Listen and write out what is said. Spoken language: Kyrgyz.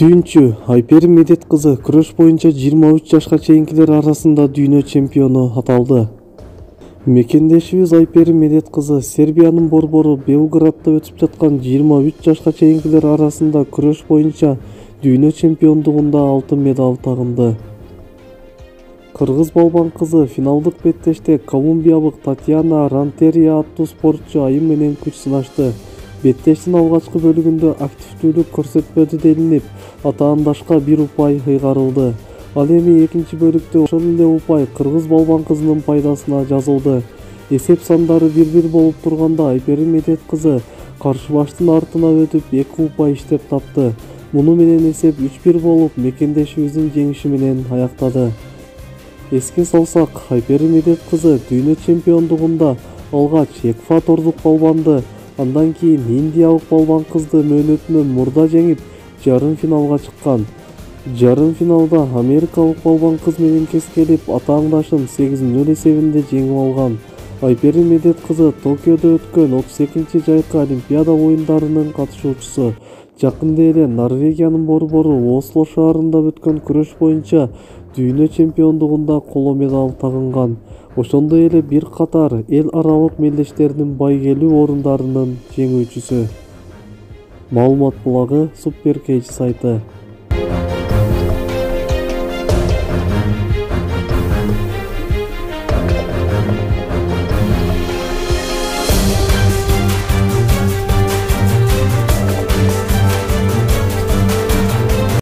Сүйүнчү Айпери Медет кызы күрөш боюнча 23 жашка чейинкилер арасында дүйнө чемпиону аталды. Мекендешибиз Айпери Медет кызы Сербиянын борбору Белградда өтүп жаткан 23 жашка чейинкилер арасында күрөш боюнча дүйнө чемпиондугунда алтын медаль тагынды. Кыргыз балбан кызы финалдык беттеште колумбиялык Татьяна Рантерия аттуу спортчу айым менен күч сынашты. Беттештин алгачкы бөлүгүндө активдүүлүк көрсөтпөдү делинип, атаандашка бир упай ыйгарылды. Ал эми экинчи бөлүктө ошол эле упай кыргыз балбан кызынын пайдасына жазылды. Эсеп сандары 1-1 болуп турганда Айпери Медет кызы каршы баштын артына өтүп 2 упай иштеп тапты. Муну менен эсеп 3-1 болуп мекендешибиздин жеңиши менен аяктады. Эске салсак, Айпери Медет кызы дүйнө чемпиондугунда алгач экватордук балбанды, андан кийин индиялык балбан кызды мөөнөтүнөн мурда жеңип, жарым финалга чыккан. Жарым финалда америкалык балбан кыз менен кескелип, атаандашын 8-0 эсебинде жеңип алган. Айпери Медет кызы Токиодо өткөн 32-чи жайкы Олимпиада оюндарынын катышуучусу. Жакында эле Норвегиянын борбору Осло шаарында өткөн күрөш боюнча дүйнө чемпиондугунда коло медаль тагынган. Ошондой эле бир катар эл аралык мелдештердин байгелүү орундарынын жеңүүчүсү. Маалымат булагы Супер Кейж сайты.